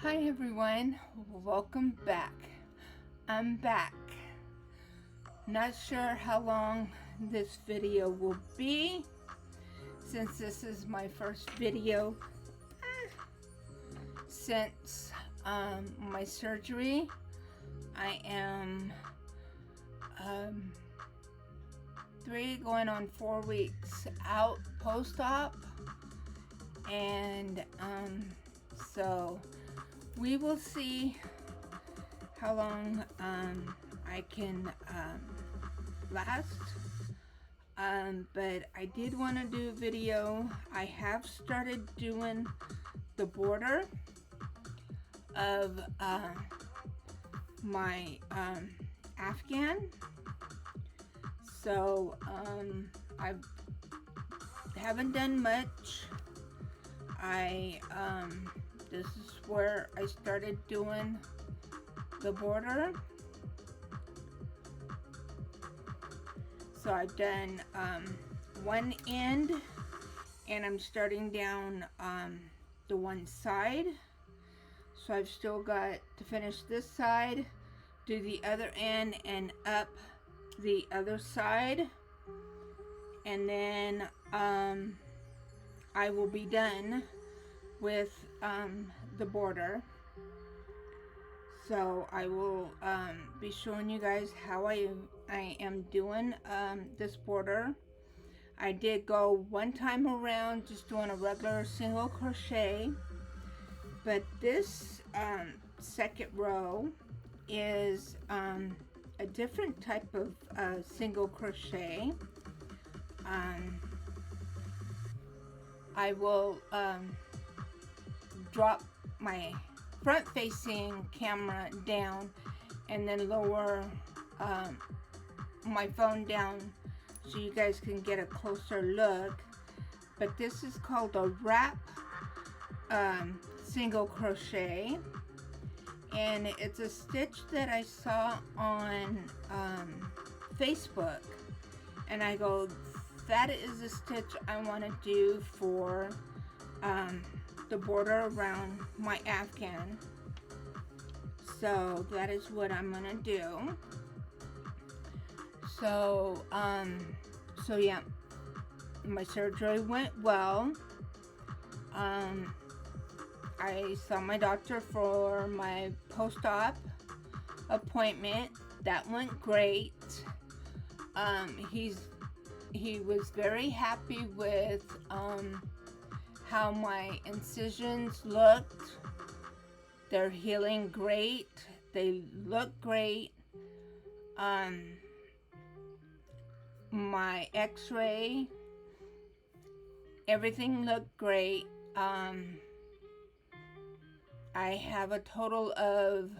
Hi everyone, welcome back. I'm back. Not sure how long this video will be since this is my first video since my surgery. I am 3 going on 4 weeks out post-op, and so we will see how long I can last, but I did want to do a video. I have started doing the border of my Afghan, so I haven't done much. This is where I started doing the border. So I've done one end, and I'm starting down the one side. So I've still got to finish this side, do the other end, and up the other side, and then I will be done with the border. So I will be showing you guys how I am doing this border. I did go one time around just doing a regular single crochet, but this second row is a different type of single crochet. I will drop my front facing camera down and then lower my phone down so you guys can get a closer look. But this is called a wrap single crochet, and it's a stitch that I saw on Facebook, and I go, that is a stitch I want to do for the border around my Afghan. So that is what I'm gonna do. So yeah, my surgery went well. I saw my doctor for my post-op appointment. That went great. He was very happy with how my incisions looked. They're healing great. They look great. My x-ray, everything looked great. I have a total of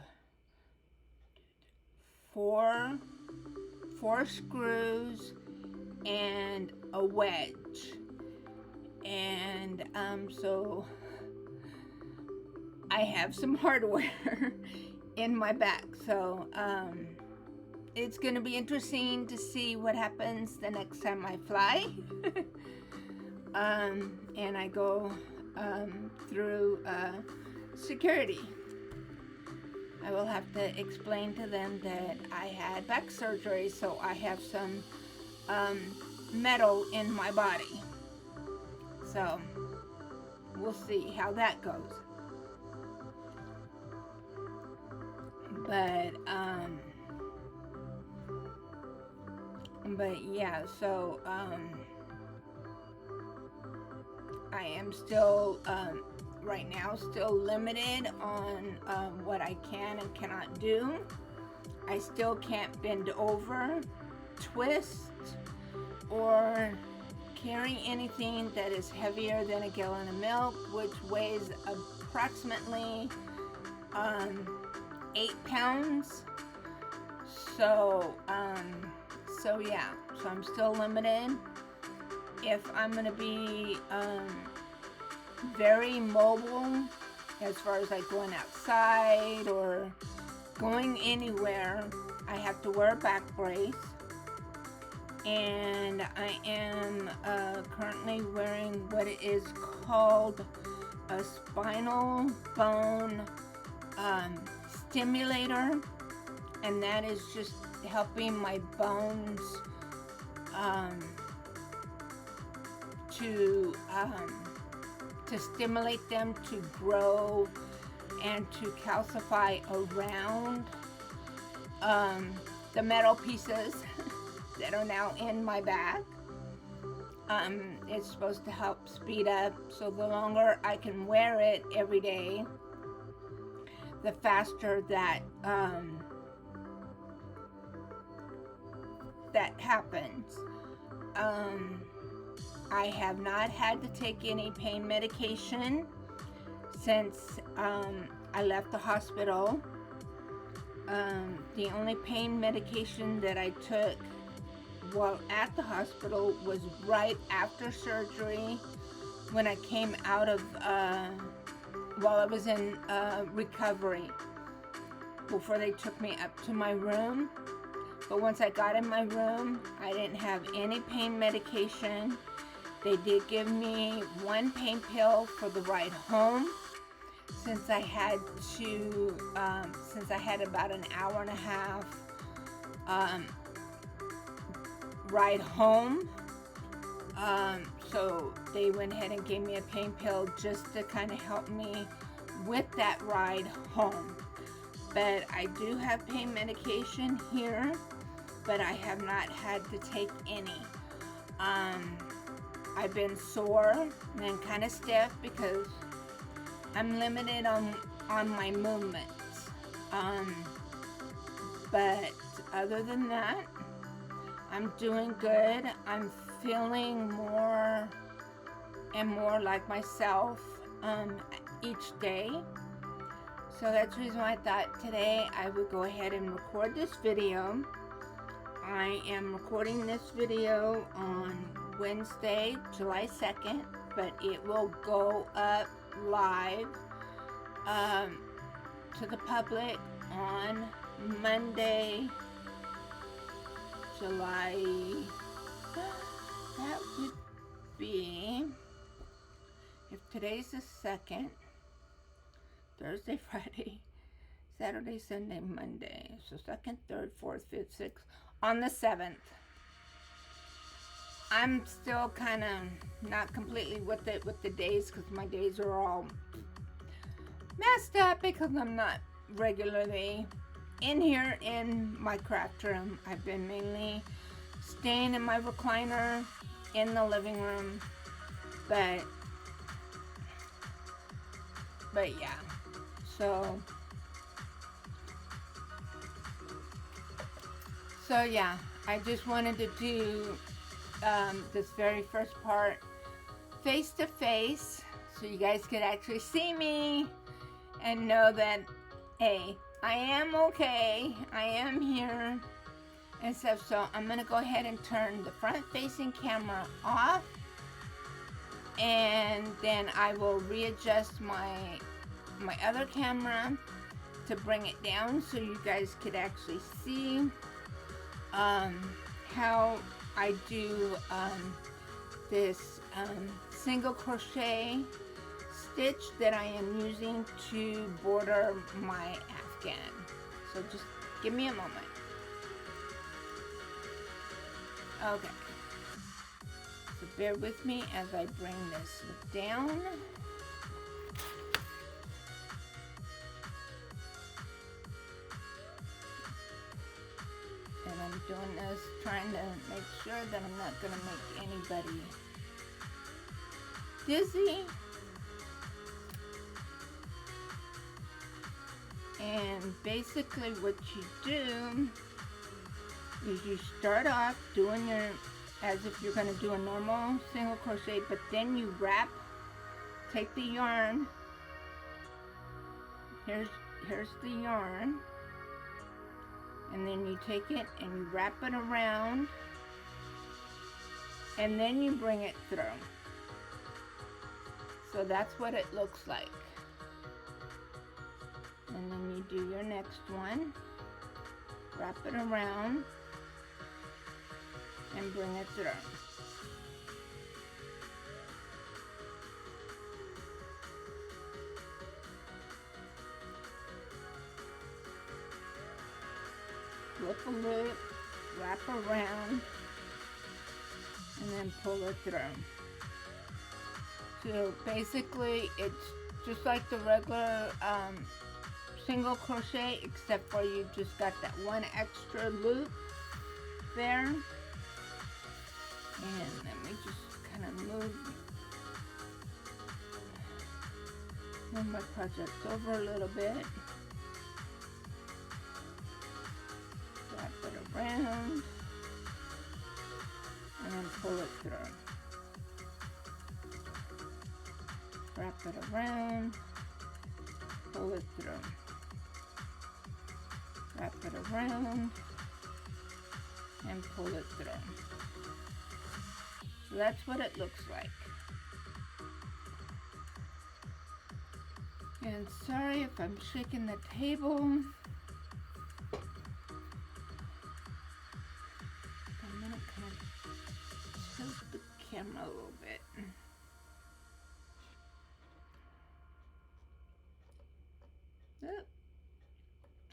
four screws and a wedge, and so I have some hardware in my back. So it's gonna be interesting to see what happens the next time I fly and I go through security. I will have to explain to them that I had back surgery, so I have some metal in my body. So we'll see how that goes. But yeah, so I am still right now still limited on what I can and cannot do. I still can't bend over, twist, or carry anything that is heavier than a gallon of milk, which weighs approximately 8 pounds. So yeah, so I'm still limited. If I'm gonna be very mobile as far as like going outside or going anywhere, I have to wear a back brace, and I am currently wearing what is called a spinal bone stimulator, and that is just helping my bones to stimulate them to grow and to calcify around the metal pieces that are now in my back. It's supposed to help speed up, so the longer I can wear it every day, the faster that that happens. I have not had to take any pain medication since I left the hospital. The only pain medication that I took while at the hospital was right after surgery, when I came out of, while I was in recovery, before they took me up to my room. But once I got in my room, I didn't have any pain medication. They did give me one pain pill for the ride home, since I had about an hour and a half ride home. So they went ahead and gave me a pain pill just to kind of help me with that ride home. But I do have pain medication here, but I have not had to take any. I've been sore and kind of stiff because I'm limited on my movements. But other than that, I'm doing good. I'm feeling more and more like myself each day. So that's the reason why I thought today I would go ahead and record this video. I am recording this video on Wednesday, July 2nd, but it will go up live to the public on Monday, July, that would be, if today's the 2nd, Thursday, Friday, Saturday, Sunday, Monday, so 2nd, 3rd, 4th, 5th, 6th, on the 7th. I'm still kind of not completely with the days, because my days are all messed up because I'm not regularly in here in my craft room. I've been mainly staying in my recliner in the living room, but yeah, so yeah, I just wanted to do this very first part face to face, so you guys could actually see me and know that, hey, I am okay, I am here and stuff. So I'm gonna go ahead and turn the front facing camera off, and then I will readjust my other camera to bring it down so you guys could actually see how I do this single crochet stitch that I am using to border my afghan. So just give me a moment. Okay, so bear with me as I bring this down. And I'm doing this, trying to make sure that I'm not going to make anybody dizzy. And basically what you do is you start off doing your, as if you're going to do a normal single crochet, but then you wrap, take the yarn, here's the yarn, and then you take it and you wrap it around, and then you bring it through. So that's what it looks like. And then you do your next one, wrap it around, and bring it through. slip a loop, wrap around, and then pull it through. So basically it's just like the regular single crochet, except for you just got that one extra loop there. And let me just kind of move my project over a little bit. Wrap it around and then pull it through. Wrap it around, pull it through. Wrap it around and pull it through. So that's what it looks like. And sorry if I'm shaking the table. I'm gonna kind of tilt the camera a little bit.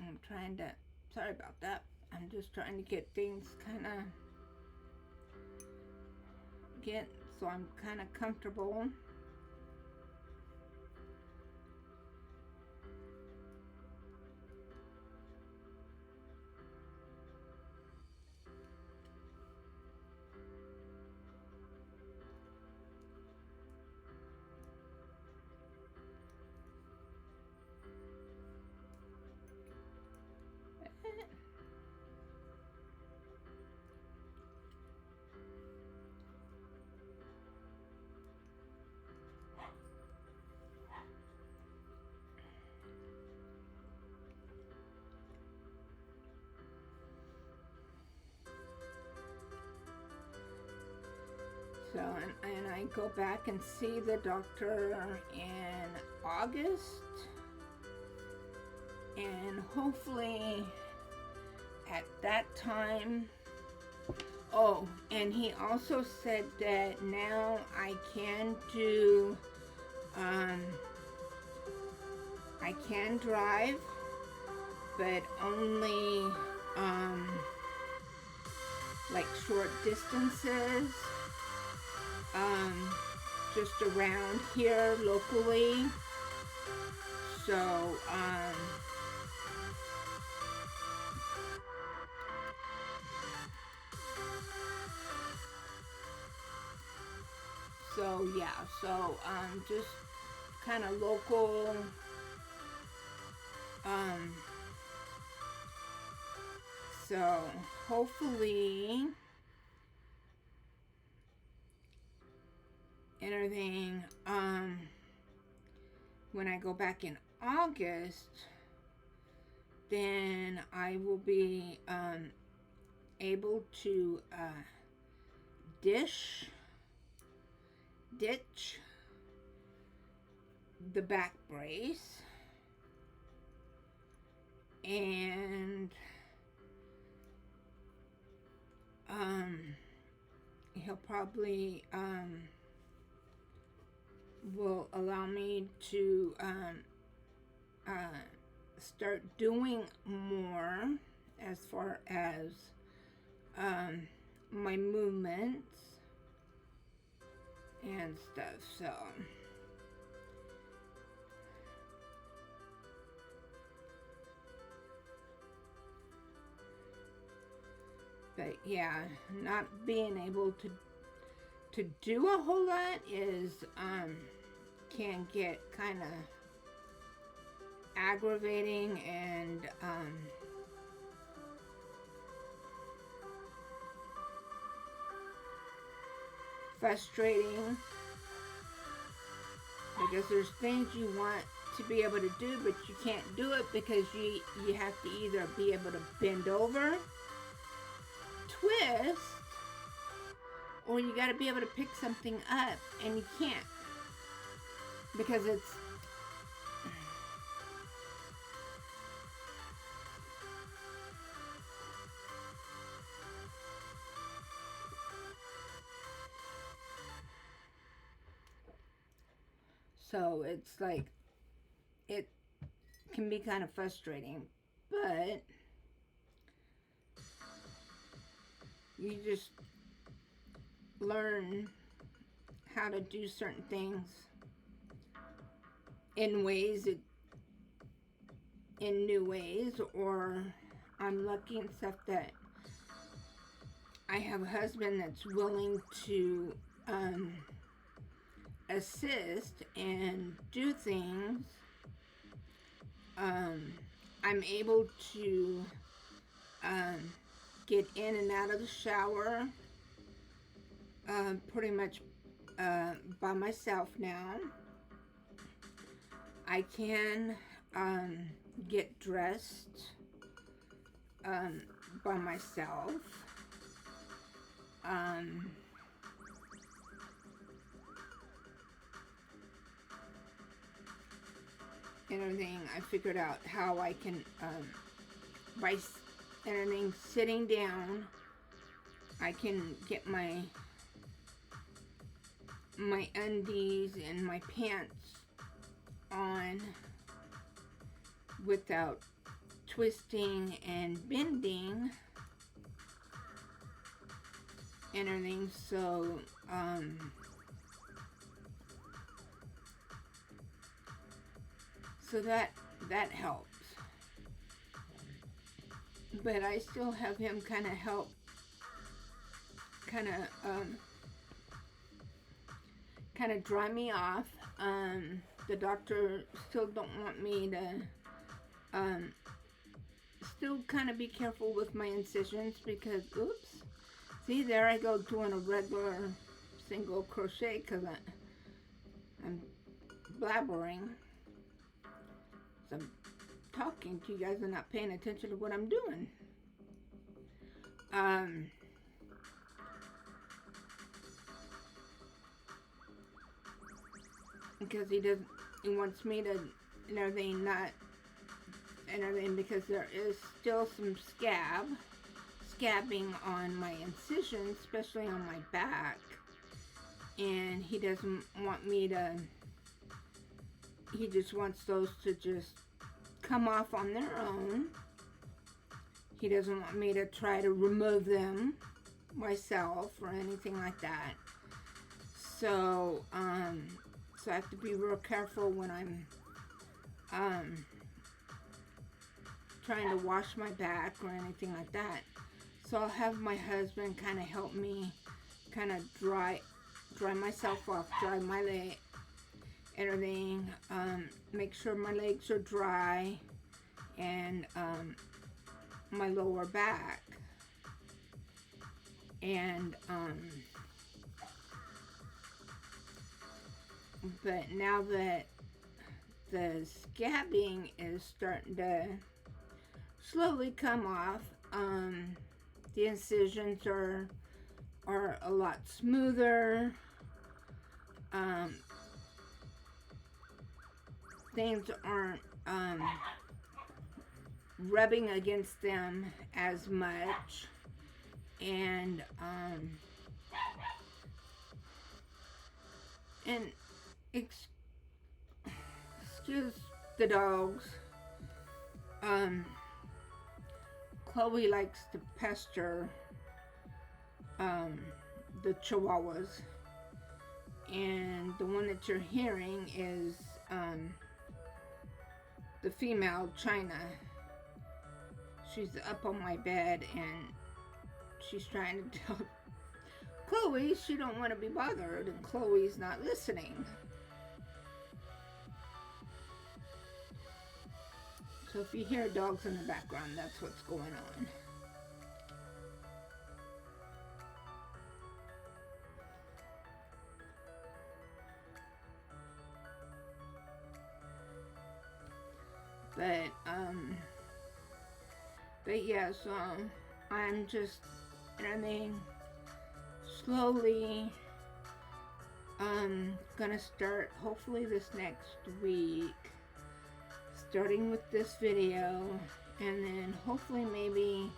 I'm trying to, sorry about that. I'm just trying to get things kind of, so I'm kind of comfortable. So, and I go back and see the doctor in August, and hopefully at that time, oh, and he also said that now I can do, I can drive, but only, like short distances. Just around here locally. So, yeah, so, just kind of local, so hopefully everything, when I go back in August, then I will be able to ditch the back brace, and he'll probably will allow me to start doing more as far as my movements and stuff. So but yeah, not being able to do a whole lot is can get kind of aggravating and frustrating, because there's things you want to be able to do, but you can't do it because you have to either be able to bend over, twist, or you got to be able to pick something up, and you can't because it's so it's like it can be kind of frustrating, but you just learn how to do certain things in new ways, or I'm lucky and stuff that I have a husband that's willing to assist and do things. I'm able to get in and out of the shower pretty much by myself now. I can get dressed by myself. And everything, I figured out how I can, by everything sitting down, I can get my undies and my pants on without twisting and bending and everything. So that helps. But I still have him kind of help, kind of dry me off. The doctor still don't want me to still kind of be careful with my incisions, because oops, see, there I go doing a regular single crochet because I'm blabbering. So I'm talking to you guys and not paying attention to what I'm doing. Because he wants me to, and everything, not, and everything, because there is still some scabbing on my incisions, especially on my back, and he doesn't want me to, he just wants those to just come off on their own. He doesn't want me to try to remove them myself or anything like that. So, so I have to be real careful when I'm trying to wash my back or anything like that. So I'll have my husband kind of help me kind of dry myself off, dry my leg, everything, make sure my legs are dry, and my lower back. And but now that the scabbing is starting to slowly come off, the incisions are a lot smoother. Things aren't rubbing against them as much, and excuse the dogs. Chloe likes to pester the chihuahuas, and the one that you're hearing is the female China. She's up on my bed and she's trying to tell Chloe she don't want to be bothered, and Chloe's not listening. So if you hear dogs in the background, that's what's going on. But yeah, so I'm just, slowly gonna start, hopefully this next week, starting with this video, and then hopefully maybe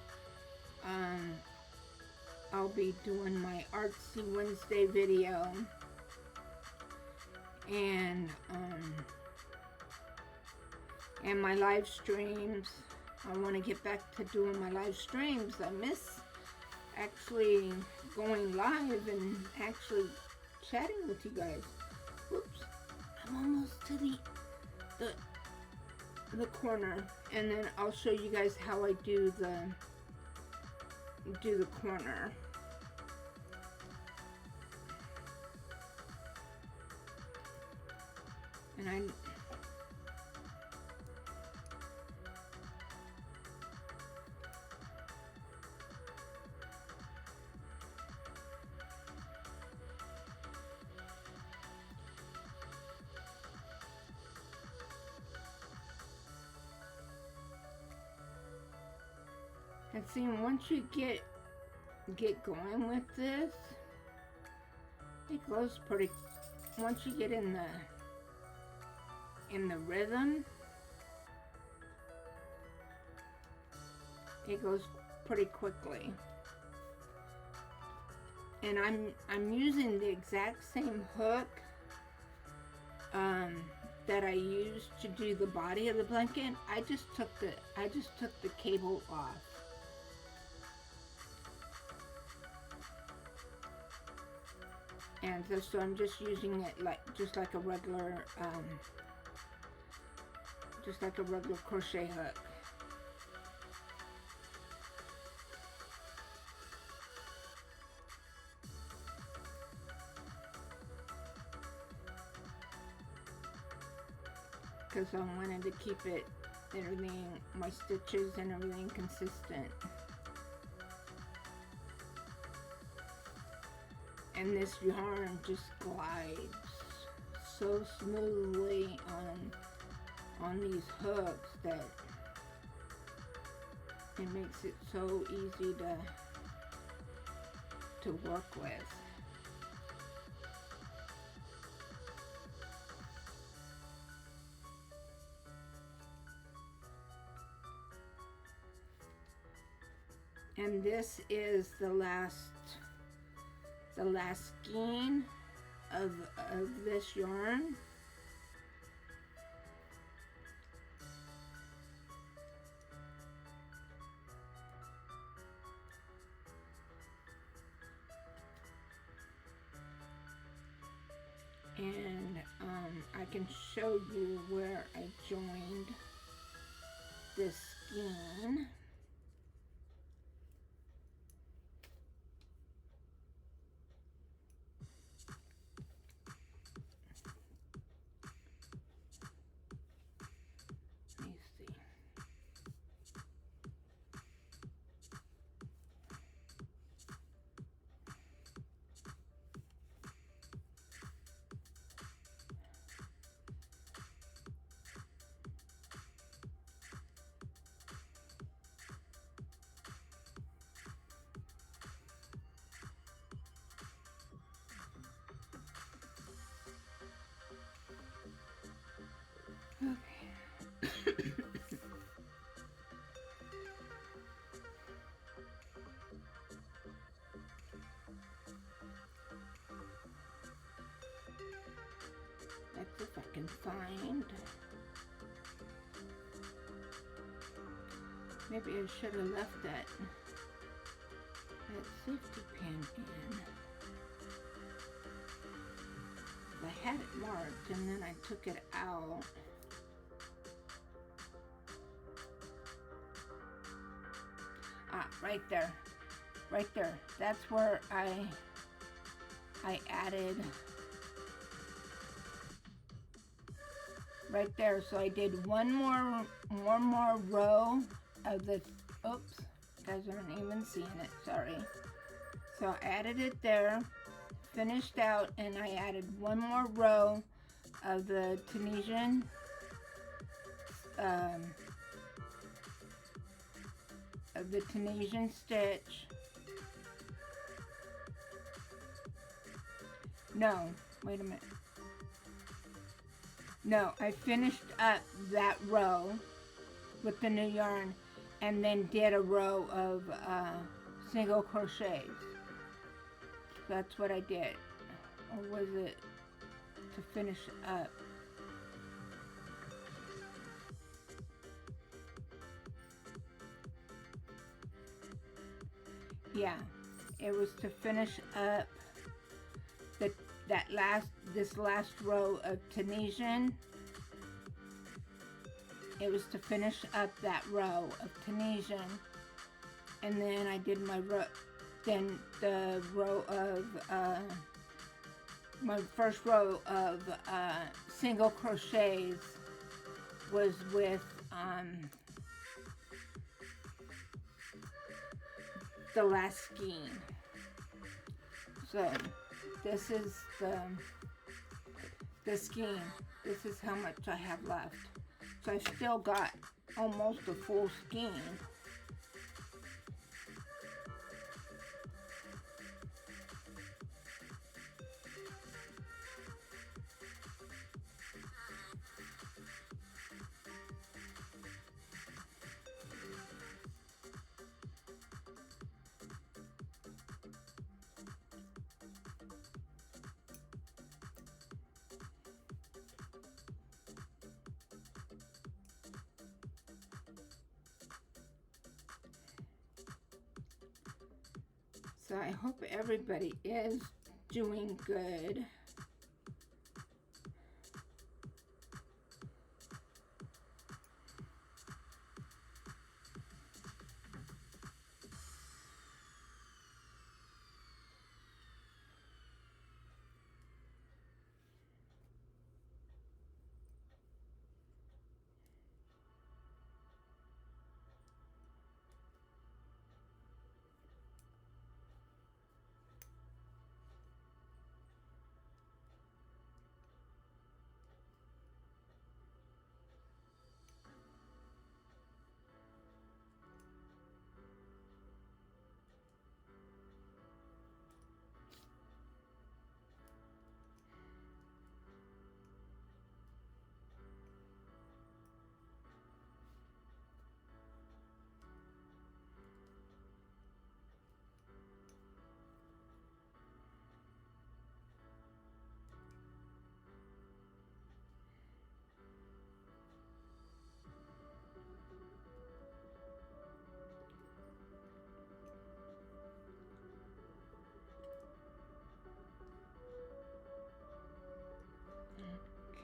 I'll be doing my Artsy Wednesday video, and my live streams. I want to get back to doing my live streams. I miss actually going live and actually chatting with you guys. Whoops, I'm almost to the corner, and then I'll show you guys how I do the corner. And and see, once you get going with this, it goes pretty. Once you get in the rhythm, it goes pretty quickly. And I'm using the exact same hook that I used to do the body of the blanket. I just took the cable off. And so I'm just using it just like a regular crochet hook. Because I wanted to keep everything, my stitches and everything consistent. And this yarn just glides so smoothly on these hooks that it makes it so easy to work with. And this is the last skein of this yarn. And I can show you where I joined this skein. That's if I can find. Maybe I should have left that safety pin in. I had it marked and then I took it out. Ah, right there. Right there. That's where I added right there. So I did one more row of the, oops, you guys aren't even seeing it, sorry. So I added it there, finished out, and I added one more row of the Tunisian stitch. No, wait a minute. No, I finished up that row with the new yarn and then did a row of single crochets. That's what I did. Or was it to finish up? Yeah, it was to finish up this last row of Tunisian. It was to finish up that row of Tunisian, and then I did my row. Then the row of my first row of single crochets was with the last skein. So this is the skein. This is how much I have left. So I still got almost a full skein. So I hope everybody is doing good.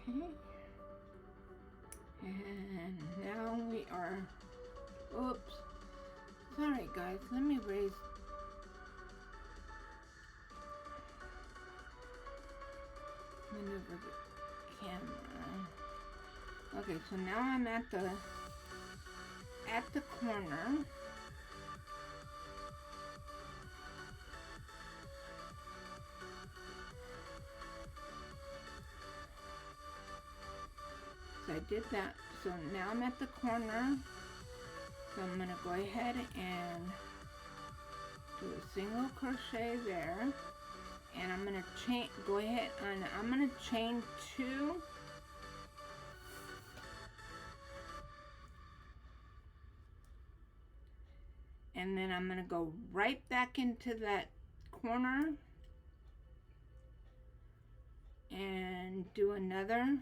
Okay. And now we are, oops, sorry guys, let me raise, maneuver the camera. Okay, so now I'm at the corner. So I did that. So now I'm at the corner. So I'm going to go ahead and do a single crochet there. And I'm going to go ahead and I'm going to chain 2. And then I'm going to go right back into that corner and do another.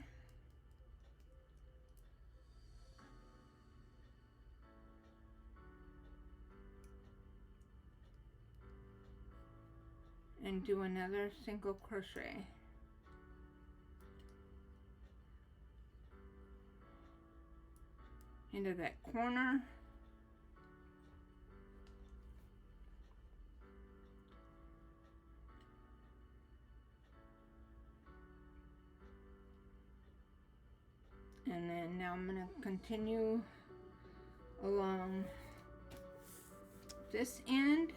And do another single crochet. Into that corner. And then now I'm going to continue along this end.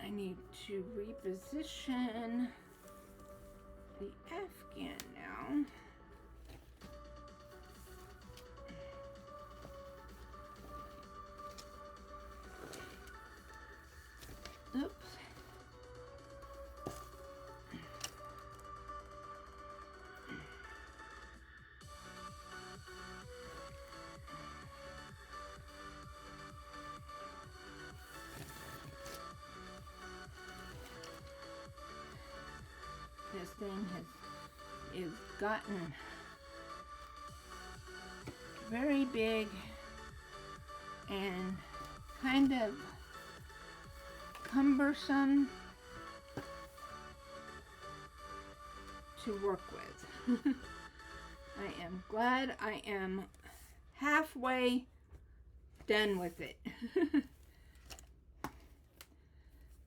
I need to reposition the afghan now. Oops. This thing is gotten very big and kind of cumbersome to work with. I am glad I am halfway done with it.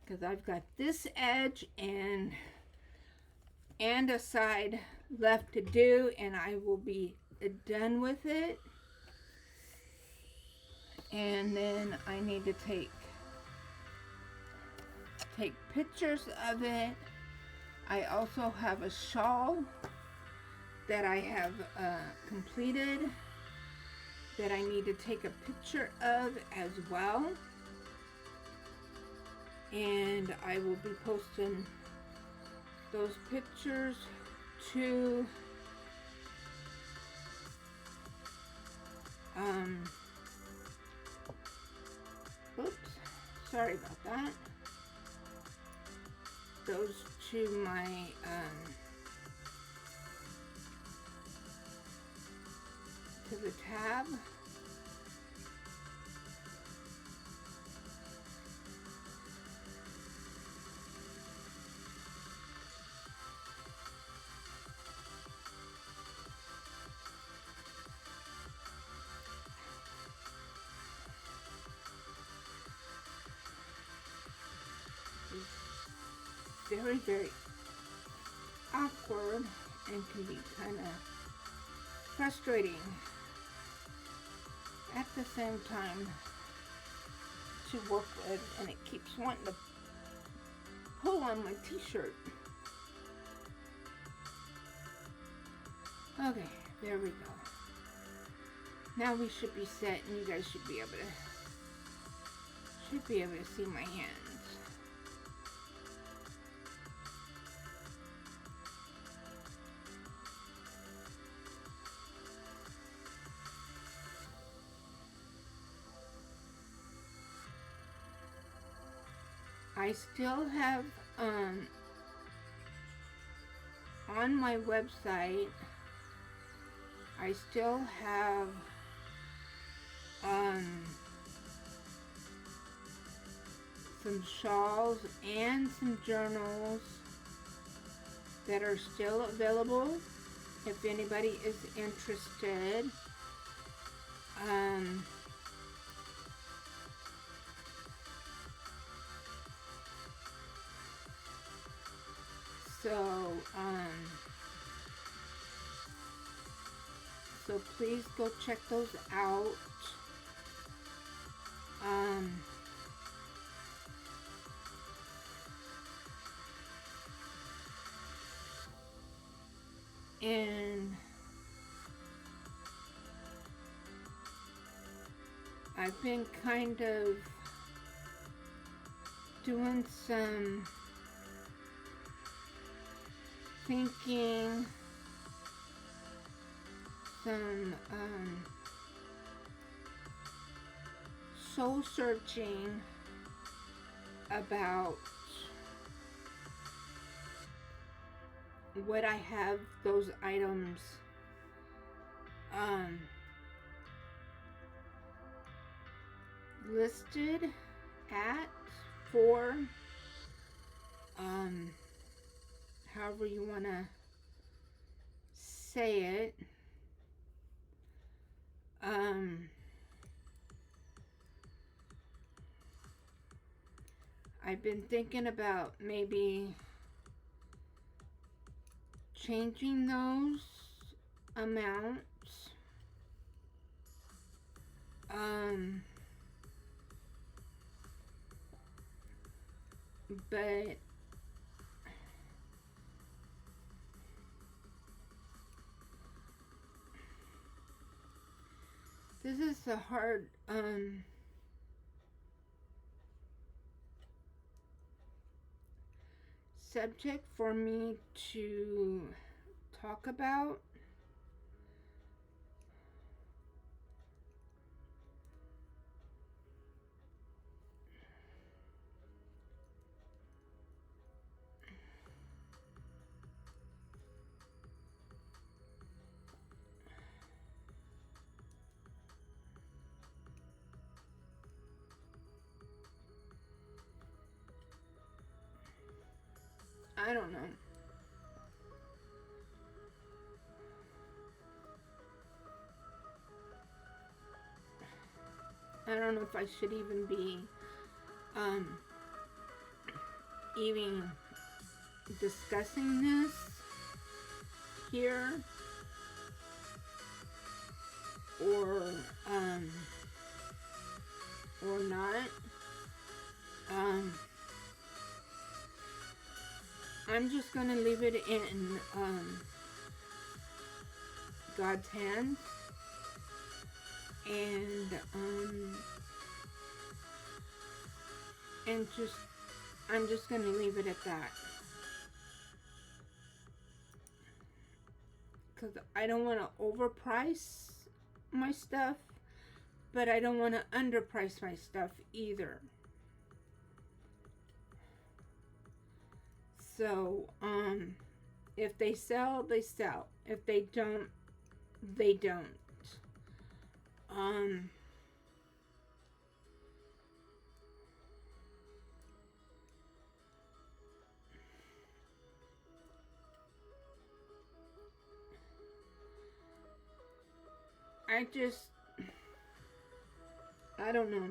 Because I've got this edge and a side left to do, and I will be done with it. And then I need to take pictures of it. I also have a shawl that I have completed that I need to take a picture of as well. And I will be posting those pictures to oops, sorry about that. Those to my to the tab. Very, very awkward and can be kind of frustrating at the same time to work with, and it keeps wanting to pull on my t-shirt. Okay, there we go. Now we should be set, and you guys should be able to see my hands. I still have on my website, I still have some shawls and some journals that are still available if anybody is interested. So please go check those out. And I've been kind of doing some thinking, some soul searching about what I have those items listed at for, however you want to say it. I've been thinking about maybe changing those amounts. But this is a hard subject for me to talk about. I don't know. I don't know if I should even be even discussing this here, or not. I'm just gonna leave it in God's hands, and I'm just gonna leave it at that, because I don't want to overprice my stuff, but I don't want to underprice my stuff either. So, if they sell, they sell. If they don't, they don't. I don't know.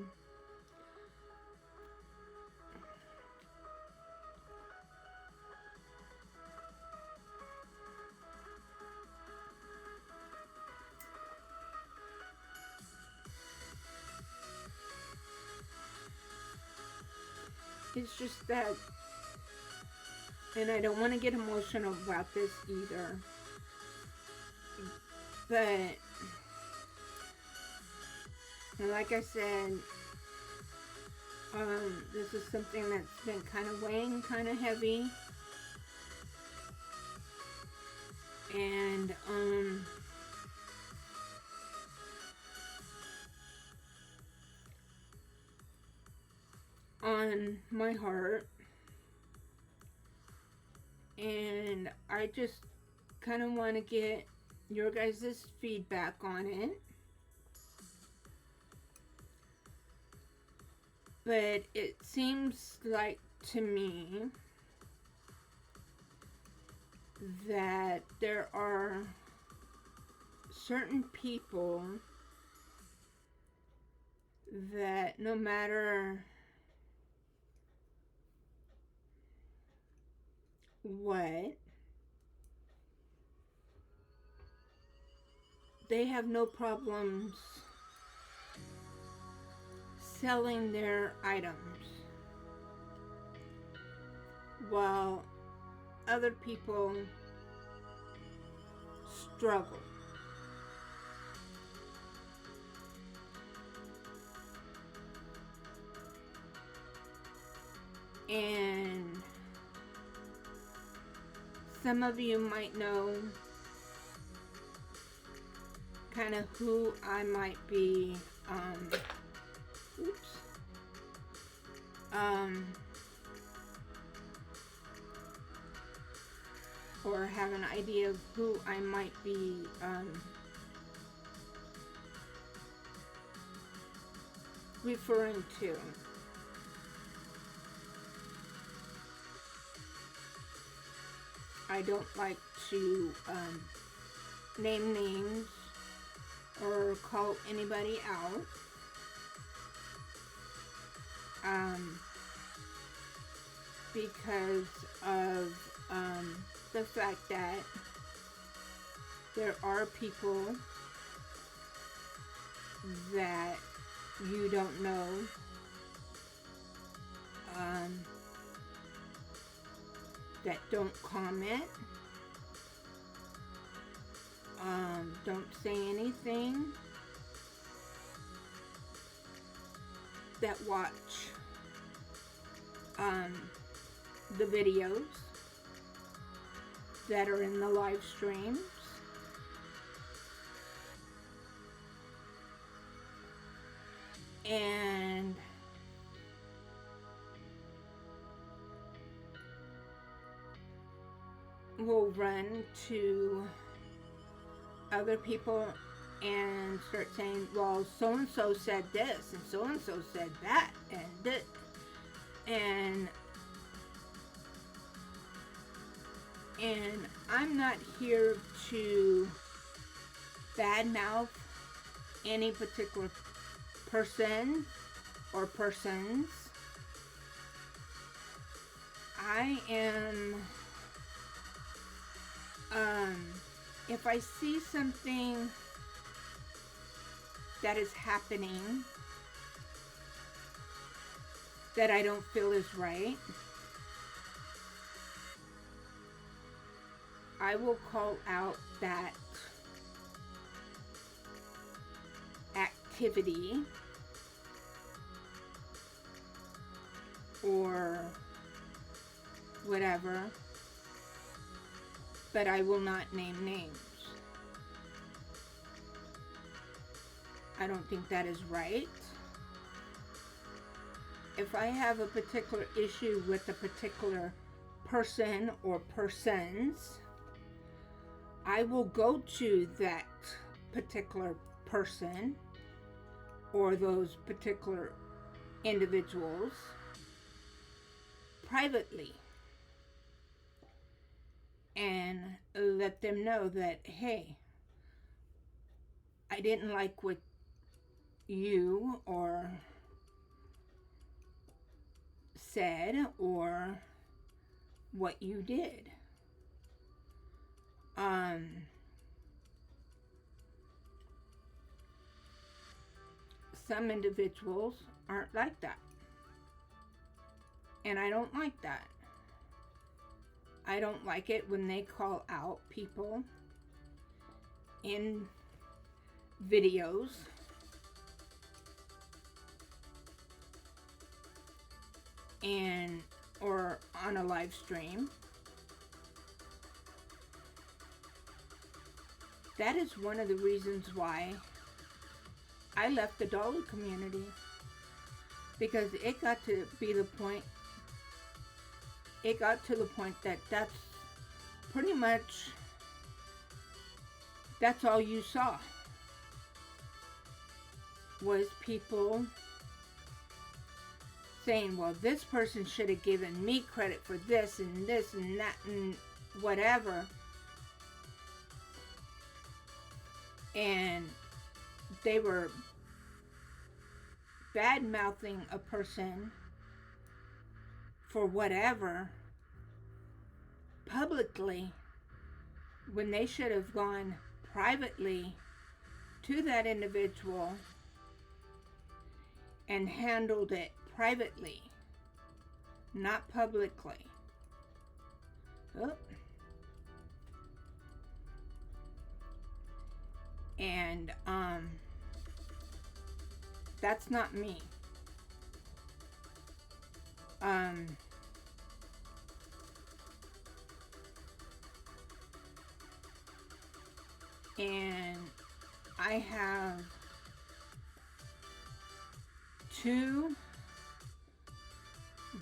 It's just that, and I don't want to get emotional about this either, but like I said, this is something that's been kind of weighing kind of heavy, and on my heart, and I just kind of want to get your guys' feedback on it. But it seems like to me that there are certain people that no matter what, they have no problems selling their items, while other people struggle. And some of you might know kind of who I might be or have an idea of who I might be referring to. I don't like to name names or call anybody out. Because of the fact that there are people that you don't know that don't comment, don't say anything, that watch the videos that are in the live streams, and will run to other people and start saying, well, so-and-so said this, and so-and-so said that, and this. And And I'm not here to badmouth any particular person or persons. I am, if I see something that is happening that I don't feel is right, I will call out that activity or whatever, but I will not name names. I don't think that is right. If I have a particular issue with a particular person or persons, I will go to that particular person or those particular individuals privately and let them know that, hey, I didn't like what you or said or what you did. Some individuals aren't like that. And I don't like that. I don't like it when they call out people in videos and or on a live stream. That is one of the reasons why I left the dolly community, because it got to the point that that's pretty much, that's all you saw was people saying, well, this person should have given me credit for this and this and that and whatever. And they were bad-mouthing a person for whatever publicly when they should have gone privately to that individual and handled it privately, not publicly. Oh. And that's not me. And I have 2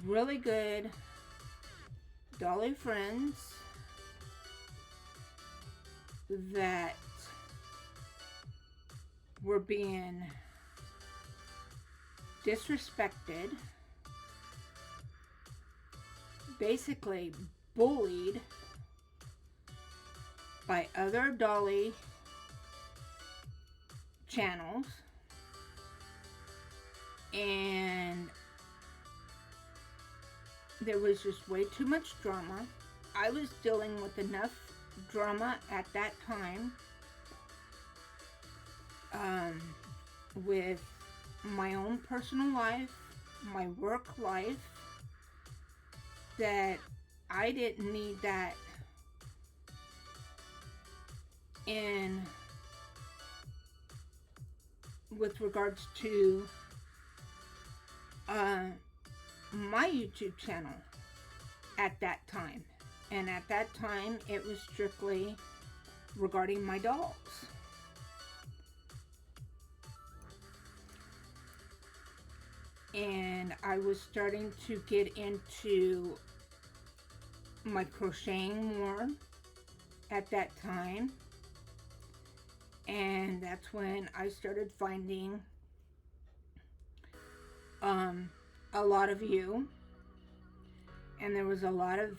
really good dolly friends that were being disrespected, basically bullied by other dolly channels, and there was just way too much drama. I was dealing with enough drama at that time with my own personal life, my work life, that I didn't need that in with regards to my YouTube channel at that time. And at that time, it was strictly regarding my dolls. And I was starting to get into my crocheting more at that time. And that's when I started finding a lot of you. And there was a lot of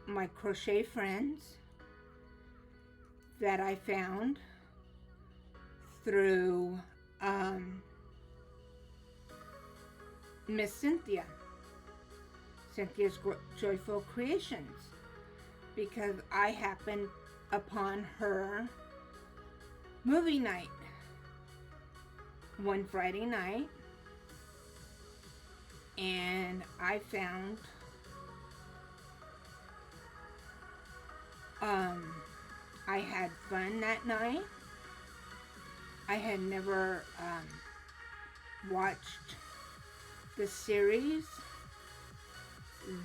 my crochet friends that I found through Miss Cynthia's Joyful Creations, because I happened upon her movie night one Friday night, and I found I had fun that night. I had never watched the series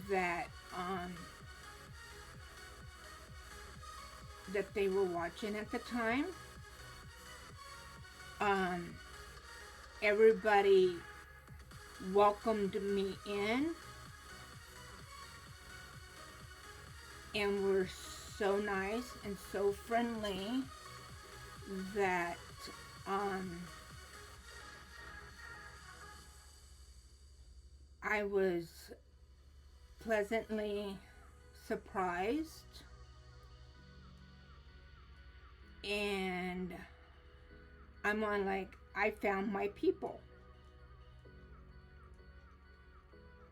that that they were watching at the time. Everybody welcomed me in and were so nice and so friendly that I was pleasantly surprised, and I'm on like, I found my people.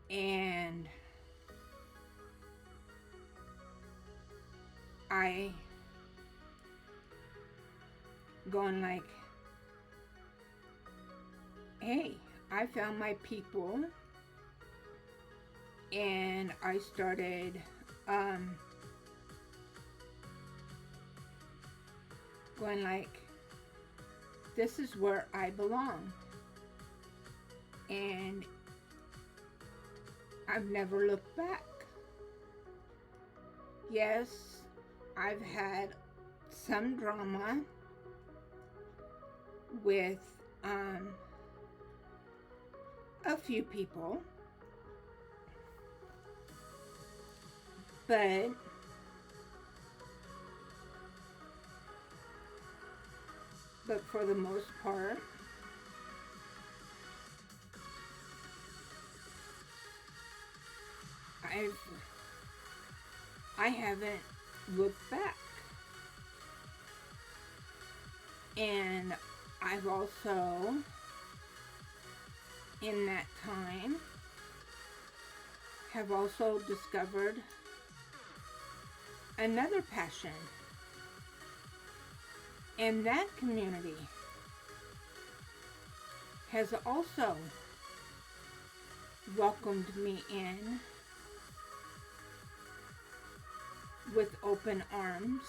And I going like, hey, I found my people. And I started going like, this is where I belong. And I've never looked back. Yes, I've had some drama with a few people, but for the most part, I haven't looked back. And I've also, in that time, have also discovered another passion. And that community has also welcomed me in with open arms,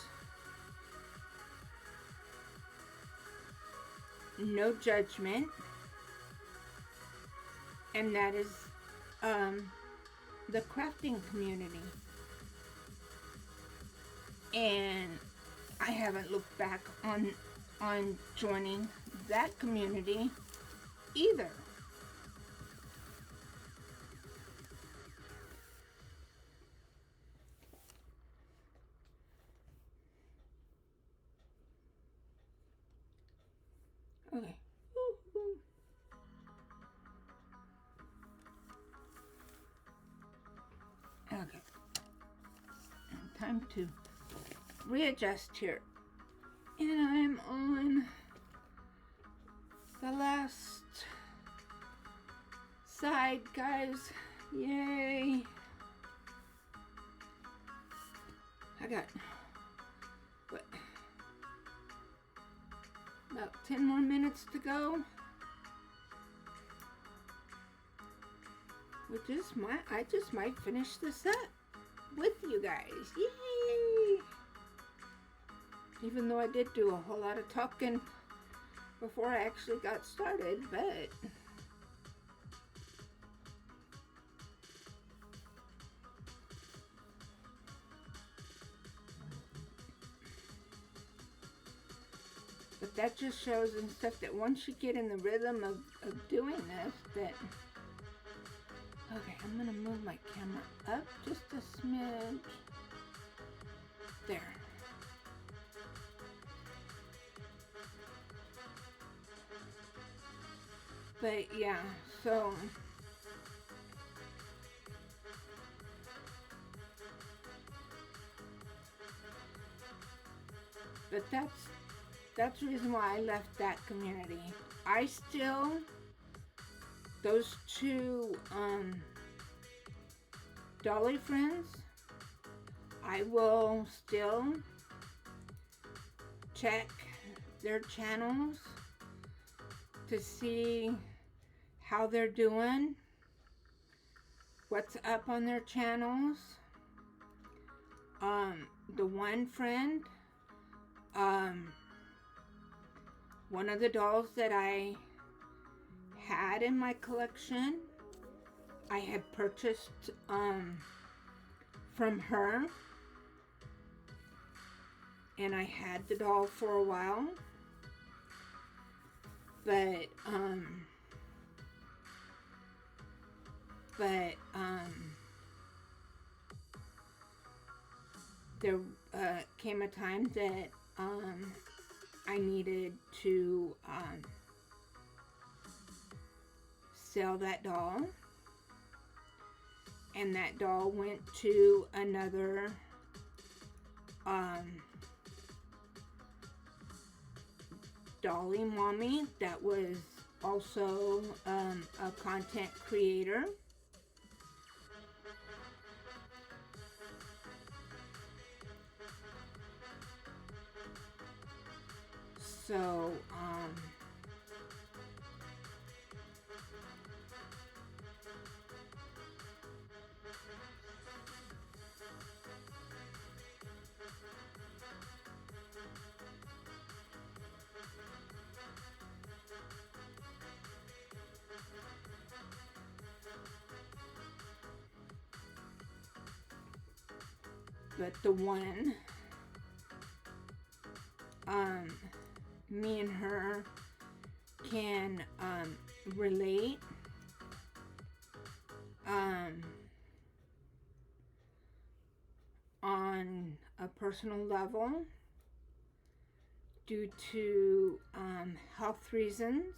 no judgment, and that is the crafting community. And I haven't looked back on joining that community either. Okay. Okay. Time to readjust here. And I'm on the last side, guys. Yay. I got, what, about 10 more minutes to go. I just might finish this up with you guys. Yay! Even though I did do a whole lot of talking before I actually got started, but that just shows and stuff that once you get in the rhythm of doing this, that, okay, I'm gonna move my camera up just a smidge. There. But yeah, so But that's the reason why I left that community. I still, those two Dolly friends, I will still check their channels to see how they're doing, what's up on their channels. The one friend, one of the dolls that I had in my collection, I had purchased from her, and I had the doll for a while, but there came a time that I needed to sell that doll, and that doll went to another dolly mommy that was also a content creator. So but the one, me and her can relate on a personal level due to health reasons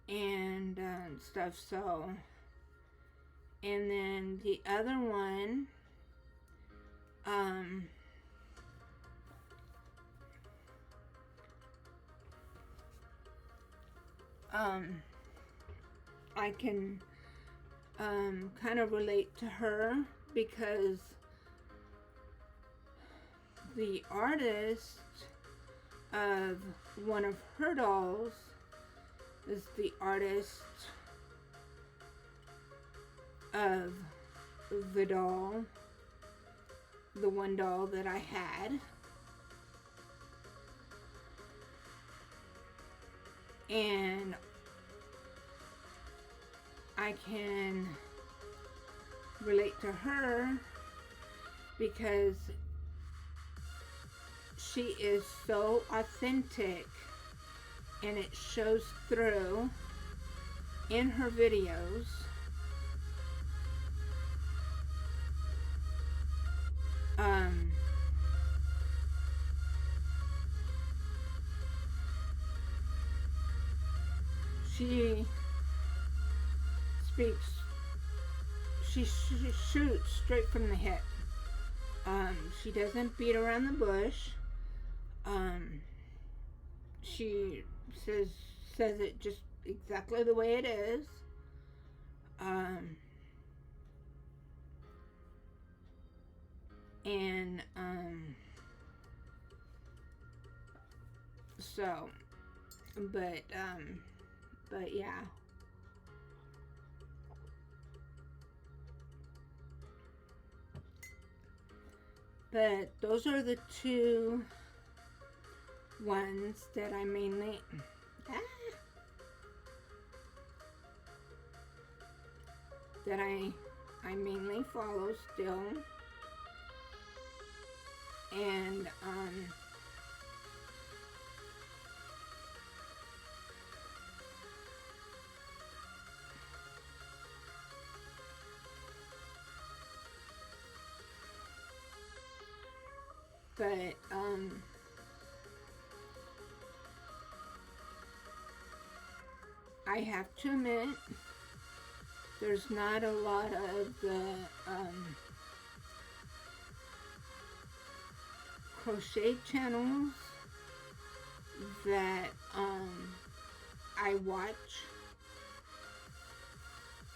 and stuff. So, and then the other one, I can kind of relate to her because the artist of one of her dolls is the artist of the doll, the one doll that I had. And I can relate to her because she is so authentic and it shows through in her videos. She speaks, she shoots straight from the hip. She doesn't beat around the bush. She says it just exactly the way it is. And so, but yeah. But those are the two ones that I mainly that I mainly follow still. And but I have to admit, there's not a lot of the crochet channels that I watch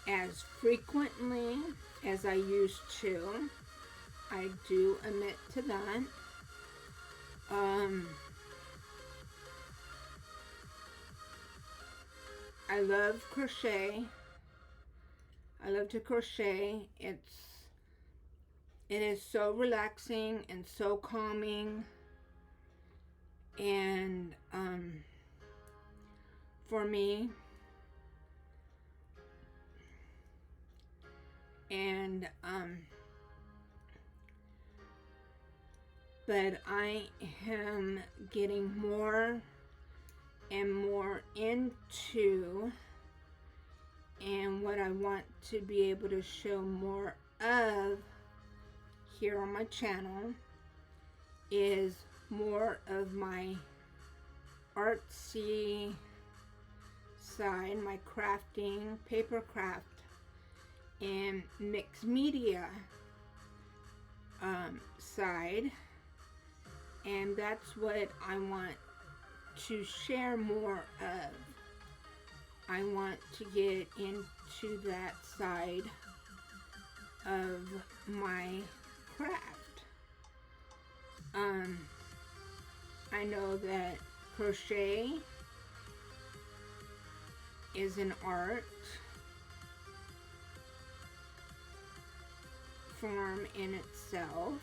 as frequently as I used to. I do admit to that. I love crochet. I love to crochet. It is so relaxing and so calming, and for me, and but I am getting more and more into, and what I want to be able to show more of here on my channel is more of my artsy side, my crafting, paper craft, and mixed media side, and that's what I want to share more of. I want to get into that side of my craft. I know that crochet is an art form in itself,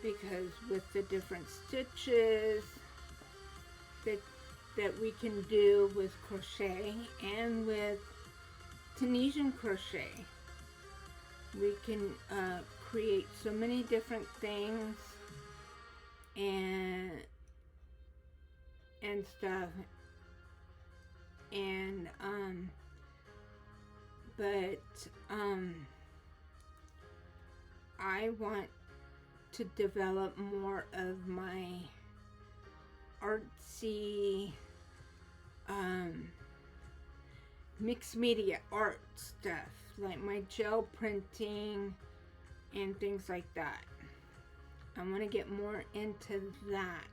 because with the different stitches that we can do with crochet and with Tunisian crochet, we can create so many different things and stuff, and but I want to develop more of my artsy mixed media art stuff, like my gel printing and things like that. I want to get more into that,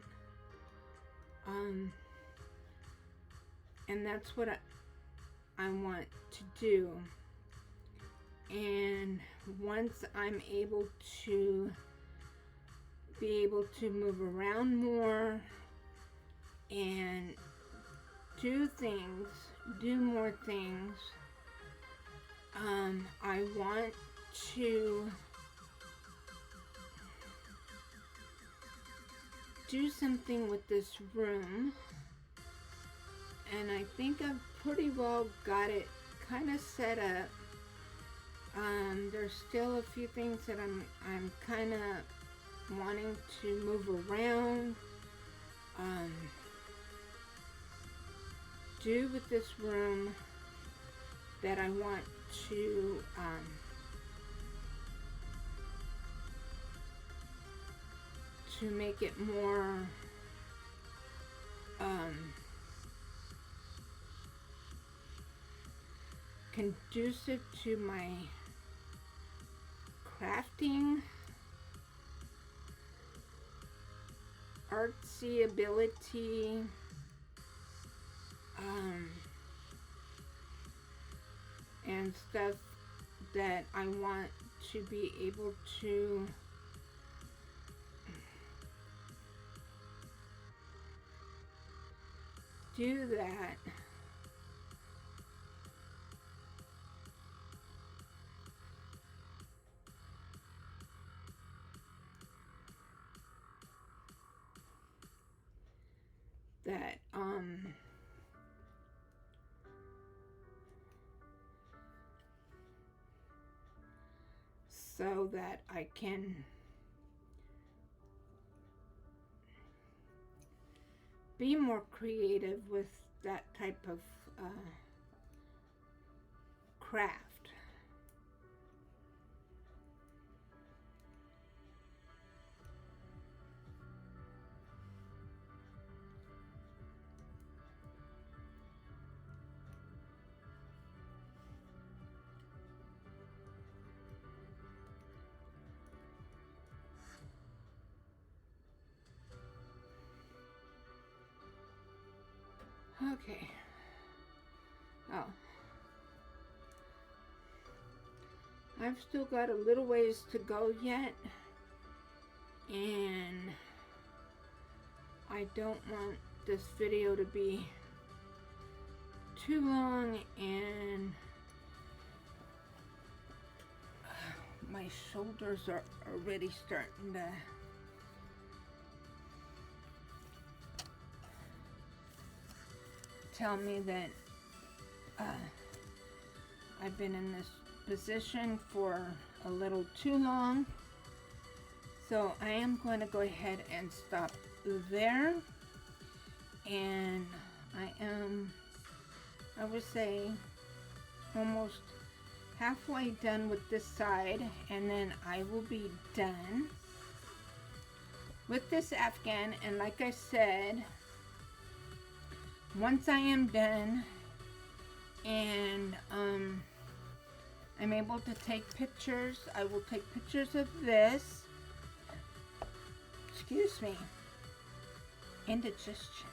and that's what I want to do. And once I'm able to be able to move around more and do more things, I want to do something with this room, and I think I've pretty well got it kind of set up. There's still a few things that I'm kind of wanting to move around, do with this room, that I want to make it more conducive to my crafting, artsy ability, and stuff that I want to be able to do that. So that I can be more creative with that type of craft. Okay. Oh. I've still got a little ways to go yet. And I don't want this video to be too long, and my shoulders are already starting to tell me that I've been in this position for a little too long. So I am going to go ahead and stop there, and I would say, almost halfway done with this side, and then I will be done with this afghan. And like I said, once I am done and I'm able to take pictures, I will take pictures of this. Excuse me. Indigestion.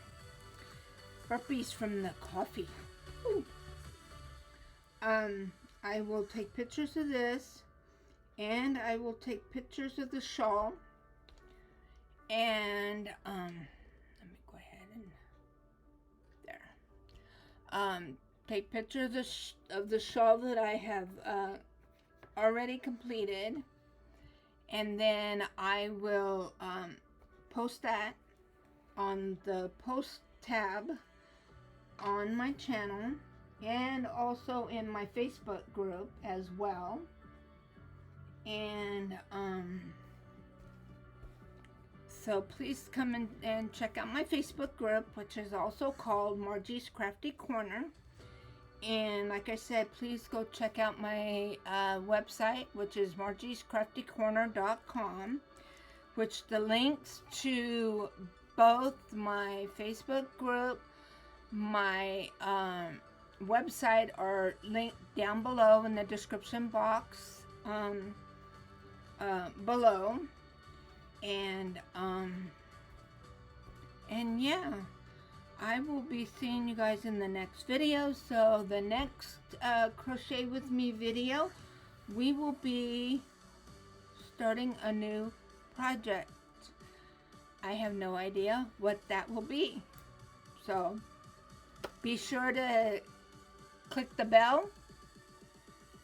Burpees from the coffee. Ooh. I will take pictures of this, and I will take pictures of the shawl, and let me go ahead and there. Take pictures of the shawl that I have already completed, and then I will post that on the post tab on my channel, and also in my Facebook group as well. And so please come in and check out my Facebook group, which is also called Margie's Crafty Corner. And like I said, please go check out my website, which is margiescraftycorner.com, which the links to both my Facebook group, my website are linked down below in the description box below. And yeah, I will be seeing you guys in the next video. So the next crochet with me video, we will be starting a new project. I have no idea what that will be, so be sure to click the bell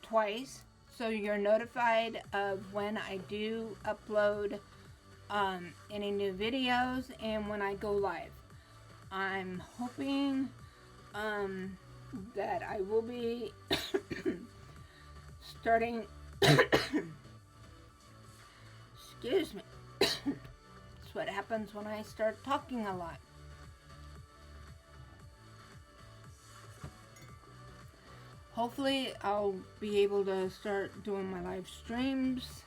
twice so you're notified of when I do upload any new videos and when I go live. I'm hoping that I will be starting excuse me. That's what happens when I start talking a lot. Hopefully I'll be able to start doing my live streams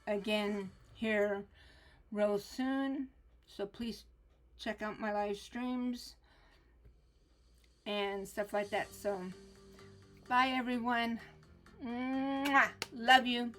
again here real soon. So please check out my live streams and stuff like that. So bye everyone. Mwah! Love you.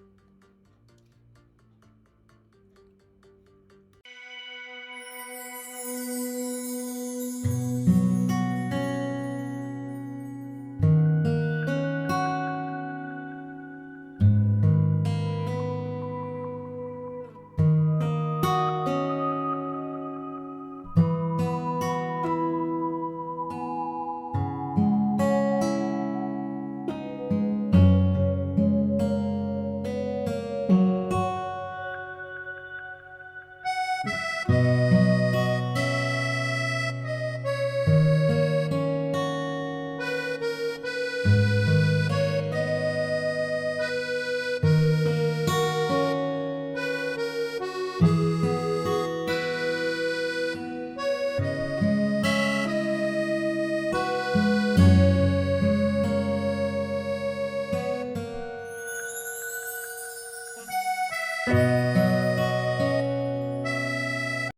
Bye.